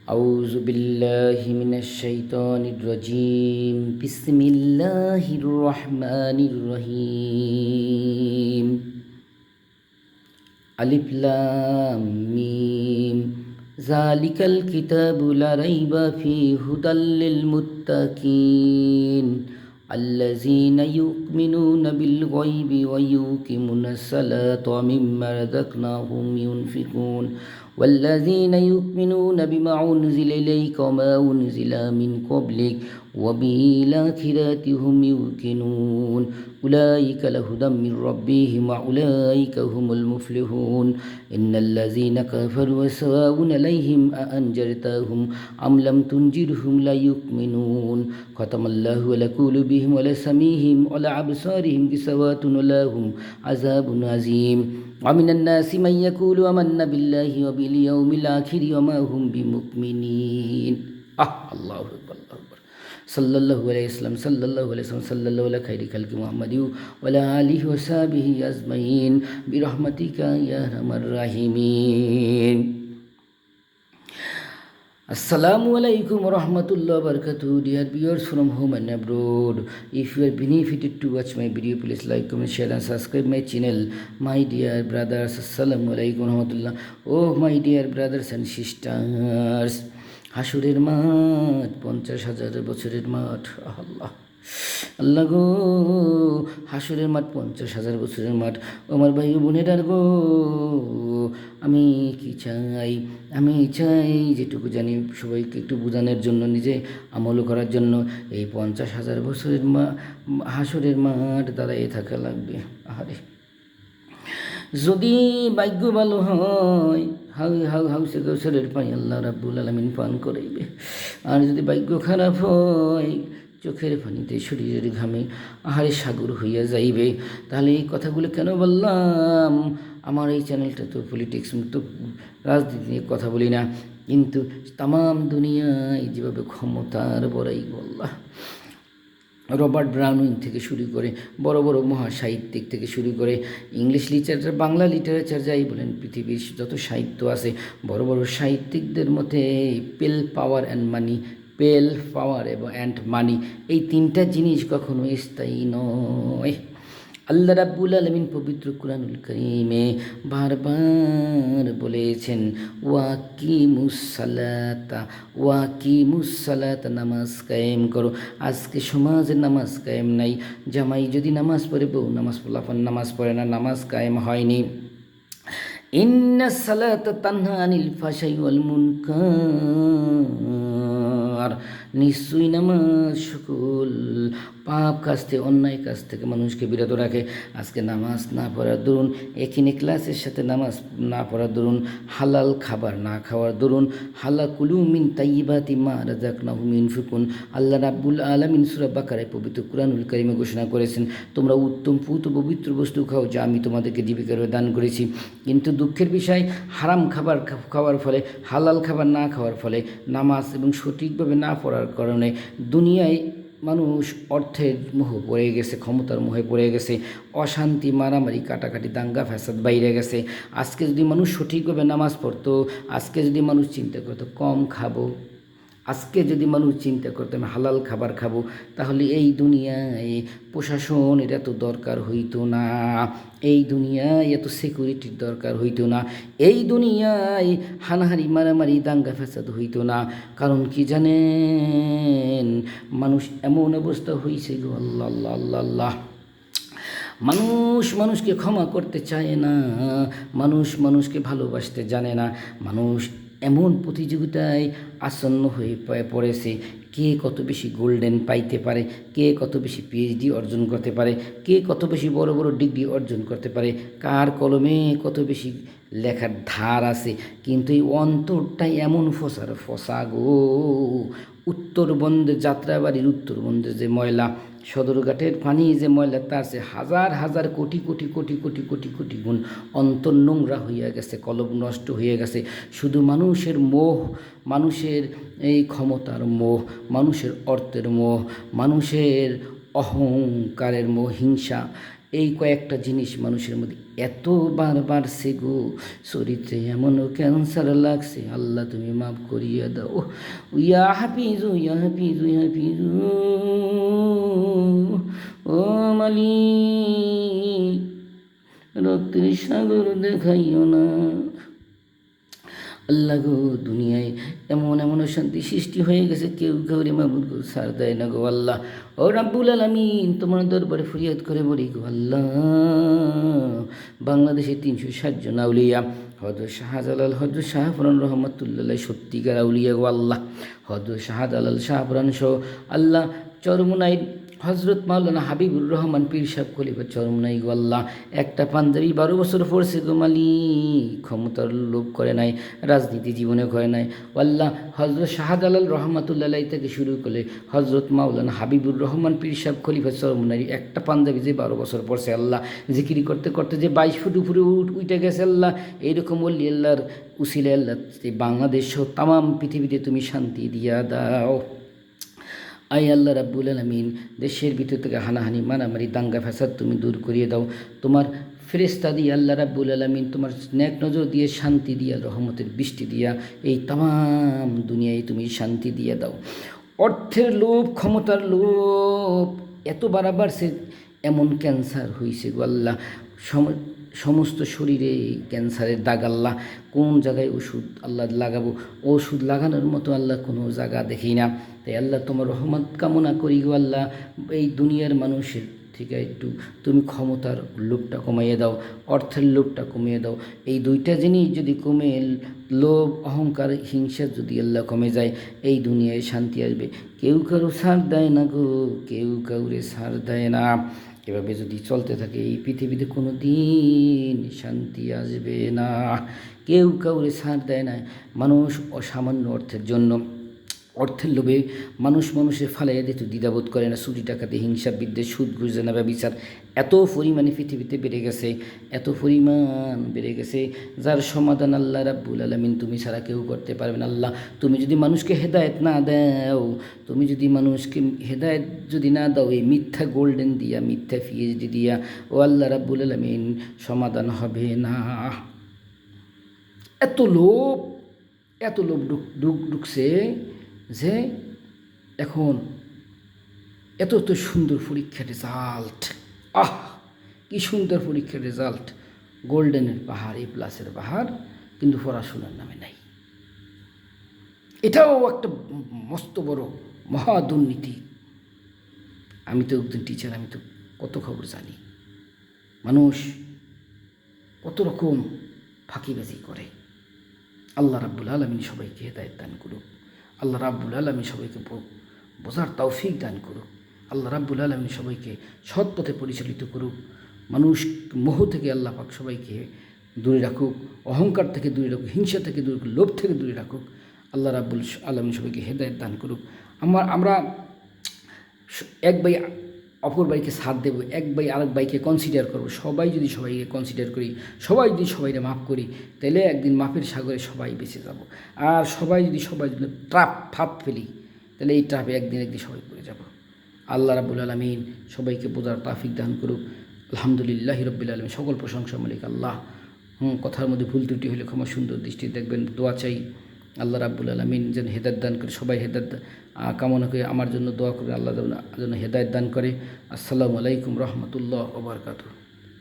أعوذ بالله من الشيطان الرجيم بسم الله الرحمن الرحيم ألف لام ميم ذلك الكتاب لا ريب فيه هدى للمتقين الذين يؤمنون بالغيب ويقيمون الصلاة ومما رزقناهم ينفقون والذين يؤمنون بما أنزل إليك وما أنزل من قبلك وبالآخرة هم يوقنون أولئك لهدى من ربهم وأولئك هم المفلحون إن الذين كفروا سواء عليهم أأنذرتهم أم لم تنذرهم لا يؤمنون ختم الله على قلوبهم وعلى سمعهم وعلى أبصارهم غشاوة ولهم عذاب عظيم ومن الناس من يقول آمنا بالله وباليوم الآخر وما هم بمؤمنين الله أكبر الله أكبر صلى الله عليه وسلم صلى الله عليه وسلم صلى الله على خير خلق محمد وعلى آله وصحبه أجمعين برحمتك يا أرحم الراحمين. Assalamu alaikum warahmatullahi wabarakatuh. Dear viewers from home and abroad, if you are benefited to watch my video, please like, comment, share and subscribe my channel. My dear brothers, Assalamu alaikum warahmatullah. Oh my dear brothers and sisters, হাসুরের মাঠ 50,000 বছরের মাঠ। আল্লাহ আল্লাহ গো, হাসুরের মাঠ 50,000 বছরের মাঠ। আমার ভাই বোনেরার গো, আমি কি চাই, আমি চাই যেটুকু জানি সবাইকে একটু বোঝানোর জন্য, নিজে আমল করার জন্য। এই 50,000 বছরের হাসুরের মাঠ দাঁড়াইয়ে থাকা লাগবে। আরে যদি ভাগ্য ভালো হয়, হাউসে গোসলের পানি আল্লাহ রাব্বুল আলামিন পান করাইবে। আর যদি ভাগ্য খারাপ হয়, চোখের পানিতে শরীরের ঘামে আহারে সাগর হইয়া যাইবে। তাহলে এই কথাগুলো কেন বললাম? আমার এই চ্যানেলটা তো পলিটিক্স মুক্ত, রাজনীতি নিয়ে কথা বলি না, কিন্তু তামাম দুনিয়ায় যেভাবে ক্ষমতার বড়াই আল্লাহ, রবার্ট ব্রাউনিং থেকে শুরু করে বড় বড় মহাসাহিত্যিক থেকে শুরু করে ইংলিশ লিটারেচার, বাংলা লিটারেচার যাই বলেন, পৃথিবীর যত সাহিত্য আছে, বড় বড় সাহিত্যিকদের মধ্যে পেল পাওয়ার অ্যান্ড মানি, পেল পাওয়ার এবং অ্যান্ড মানি, এই তিনটা জিনিস কখনো স্থায়ী নয়। আল্লাহ রাব্বুল আলামিন পবিত্র কুরআনুল কারীমে বারবার বলেছেন, ওয়াকিমুস সালাতা, নামাজ কায়েম করো। আজকে সমাজে নামাজ কায়েম নাই। জামাই যদি নামাজ পড়ে, বউ নামাজ পড়লাফান নামাজ পড়ে না, নামাজ কায়েম হয়নি। ইন্নাস সালাতা তানহা আনিল ফাহশাই ওয়াল মুনকার, নিশ্চয়ই নামাজ সকল পাপ কাজ থেকে, অন্যায় কাজ থেকে মানুষকে বিরত রাখে। আজকে নামাজ না পড়ার দরুন, এখানে ক্লাসের সাথে নামাজ না পড়ার দরুন, হালাল খাবার না খাওয়ার দরুন, কুলু মিন তাইয়্যিবাতি মা রাযাকনাহুম ইউনফিকুন। আল্লাহ রাব্বুল আলামিন সূরা বাকারায় পবিত্র কুরআনুল কারীমে ঘোষণা করেছেন, তোমরা উত্তম পুত পবিত্র বস্তু খাও যা আমি তোমাদেরকে জীবিকার দান করেছি। কিন্তু দুঃখের বিষয়, হারাম খাবার খাওয়ার ফলে, হালাল খাবার না খাওয়ার ফলে, নামাজ এবং সঠিকভাবে না পড়ার কারণে দুনিয়ায় মানুষ অর্থের মোহ পড়ে গেছে, ক্ষমতার মোহে পড়ে গেছে, অশান্তি, মারামারি, কাটাকাটি, দাঙ্গা ফ্যাসাদ বাইরে গেছে। আজকে যদি মানুষ সঠিকভাবে নামাজ পড়তো, আজকে যদি মানুষ চিন্তা করতো কম খাবো, আজকে যদি মানুষ চিন্তা করতো আমি হালাল খাবার খাবো, তাহলে এই দুনিয়ায় প্রশাসন এটা তো দরকার হইতো না, এই দুনিয়ায় এত সিকিউরিটির দরকার হইতো না, এই দুনিয়ায় হানাহারি, মারামারি, দাঙ্গা ফ্যাসাদ হইতো না। কারণ কি জানেন? মানুষ এমন অবস্থা হয়েছে গো, আল্লাহ আল্লাহ আল্লাহ আল্লাহ, মানুষ মানুষকে ক্ষমা করতে চায় না, মানুষ মানুষকে ভালোবাসতে জানে না। মানুষ এমন প্রতিযোগিতায় আসন্ন হয়ে পড়েছে, কে কত বেশি গোল্ডেন পাইতে পারে, কে কত বেশি পিএইচডি অর্জন করতে পারে, কে কত বেশি বড় বড় ডিগ্রি অর্জন করতে পারে, কার কলমে কত বেশি লেখার ধার আছে। কিন্তু এই অন্তরটাই এমন ফসা গো। উত্তরবঙ্গের যাত্রাবাড়ির উত্তরবঙ্গের যে ময়লা, সদরঘাটের পানি যে ময়লা, তার সে হাজার হাজার কোটি কোটি কোটি কোটি কোটি কোটি গুণ অন্তর নোংরা হইয়া গেছে, কলব নষ্ট হয়ে গেছে। শুধু মানুষের মোহ, মানুষের এই ক্ষমতার মোহ, মানুষের অর্থের মোহ, মানুষের অহংকারের মোহ, হিংসা, এই কয়েকটা জিনিস মানুষের মধ্যে এত বাড়ছে গো, শরীরে এমনও ক্যান্সার লাগছে, আল্লাহ তুমি মাফ করিয়া দাও। ইয়া হাফিজু ইয়া হাফিজু ইয়া হাফিজু, ও মালিক রক্তের সাগর দেখাইও না। আল্লাহ গো, দুনিয়ায় এমন এমন অশান্তি সৃষ্টি হয়ে গেছে, কেউ কাউরে মাবুদ গো সার দেয় না গো আল্লাহ। ও রাব্বুল আলামিন, তোমার দরবারে ফরিয়াদ করে বলি গো আল্লাহ, বাংলাদেশে 360 জন আউলিয়া, হযরত শাহজালাল, হযরত শাহপুরান রহমাতুল্লাহ সত্যিকার আউলিয়া গো আল্লাহ, হযরত শাহজালাল শাহপুরান সহ আল্লাহ চরমুনাই হজরত মাওলানা হাবিবুর রহমান পীর সাহেব খলিফা চরমনাই গো আল্লাহ, একটা পাঞ্জাবি 12 বছর পড়ছে গো মালিক, ক্ষমতার লোভ করে নাই, রাজনীতি জীবনে করে নাই আল্লাহ। হজরত শাহজালাল রহমাতুল্লাহ থেকে শুরু করে হজরত মাওলানা হাবিবুর রহমান পীর সাহেব খলিফা চরমনাই একটা পাঞ্জাবি যে 12 বছর পড়ছে আল্লাহ, জিকিরি করতে করতে যে 22 ফুট উপরে উঠে গেছে আল্লাহ, এইরকম বললি আল্লাহর উসিলে আল্লাহ বাংলাদেশ সহ তামাম পৃথিবীতে তুমি শান্তি দিয়া দাও। আই আল্লাহ রাব্বুল আলামিন, দেশের ভিতর থেকে হানাহানি মারামারি দাঙ্গা ফ্যাসাদ তুমি দূর করিয়ে দাও, তোমার ফেরেশতা দিয়ে আল্লাহ রাব্বুল আলামিন তোমার নেক নজর দিয়ে শান্তি দিয়া রহমতের বৃষ্টি দিয়া এই তাম দুনিয়ায় তুমি শান্তি দিয়ে দাও। অর্থের লোভ, ক্ষমতার লোভ এত বাড়াবাড়ছে, এমন ক্যান্সার হয়েছে গো আল্লাহ, সমস্ত শরীরে ক্যান্সারের দাগ আল্লাহ, কোন জায়গায় ওষুধ আল্লাহ লাগাবো, ওষুধ লাগানোর মতো আল্লাহ কোনো জায়গা দেখি না। তাই আল্লাহ তোমার রহমত কামনা করি গো আল্লাহ, এই দুনিয়ার মানুষের থেকে একটু তুমি ক্ষমতার লোভটা কমাইয়ে দাও, অর্থের লোভটা কমিয়ে দাও। এই দুইটা জিনিস যদি কমে, লোভ অহংকার হিংসা যদি আল্লাহ কমে যায়, এই দুনিয়ায় শান্তি আসবে। কেউ কারো ছাড় দেয় না গো, কেউ কাউরে ছাড় দেয় না। এভাবে যদি চলতে থাকে এই পৃথিবীতে কোনো দিন শান্তি আসবে না। কেউ কাউরে ছাড় দেয় না, মানুষ অসামান্য অর্থের জন্য, অর্থের লোভে মানুষের ফালাইয়া দিতে দ্বিধাবোধ করে না। চুরি ডাকাতি হিংসা বিদ্বেষ সুদ ঘুষ জেনা ব্যভিচার এত পরিমাণে পৃথিবীতে বেড়ে গেছে, এত পরিমাণ বেড়ে গেছে, যার সমাধান আল্লাহ রাব্বুল আলামিন তুমি ছাড়া কেউ করতে পারবে না। আল্লাহ তুমি যদি মানুষকে হেদায়েত না দাও, তুমি যদি মানুষকে হেদায়েত যদি না দাও, এই মিথ্যা গোল্ডেন দিয়া, মিথ্যা পিএইচডি দিয়া, ও আল্লাহ রাব্বুল আলামিন সমাধান হবে না। এত লোভ ঢুকছে যে এখন এত সুন্দর পরীক্ষার রেজাল্ট, কি সুন্দর পরীক্ষার রেজাল্ট, গোল্ডেনের পাহাড়, A+-এর পাহাড়, কিন্তু পড়াশোনার নামে নাই। এটাও একটা মস্ত বড় মহা দুর্নীতি। আমি তো একজন টিচার, আমি তো কত খবর জানি, মানুষ কত রকম ফাঁকিবাজি করে। আল্লাহ রাব্বুল আলামিন সবাইকে হেদায়েত দান করুক, আল্লাহ রাব্বুল আলামিন সবাইকে বোঝার তৌফিক দান করুক, আল্লাহ রাব্বুল আলামিন সবাইকে সৎ পথে পরিচালিত করুক, মানুষ মোহ থেকে আল্লাহ পাক সবাইকে দূরে রাখুক, অহংকার থেকে দূরে রাখুক, হিংসা থেকে দূরে রাখুক, লোভ থেকে দূরে রাখুক, আল্লাহ রাব্বুল আলামিন সবাইকে হেদায়েত দান করুক। আমরা এক ভাই অপর ভাইকে সাথ দেবো, এক ভাই আরেক ভাইকে কনসিডার করবো, সবাই যদি সবাইকে কনসিডার করি, সবাই যদি সবাইকে মাফ করি, তাহলে একদিন মাফের সাগরে সবাই বেঁচে যাব। আর সবাই যদি ফাঁদ ফেলি, তাহলে এই ট্রাপে একদিন সবাই পড়ে যাব। আল্লাহ রাব্বুল আলামিন সবাইকে বোঝার তৌফিক দান করুক। আলহামদুলিল্লাহি রাব্বিল আলামিন, সকল প্রশংসা মালিক আল্লাহ। কথার মধ্যে ভুল ত্রুটি হলে ক্ষমা সুন্দর দৃষ্টি দেখবেন, দোয়া চাই আল্লাহ রাব্বুল আলামিন যেন হেদায়েত দান করে, সবাই হেদায়েত কামনা করে আমার জন্য দোয়া করবে, আল্লাহ যেন হেদায়েত দান করে। আসসালামু আলাইকুম রহমতুল্লাহ ওয়া বারাকাতুহু।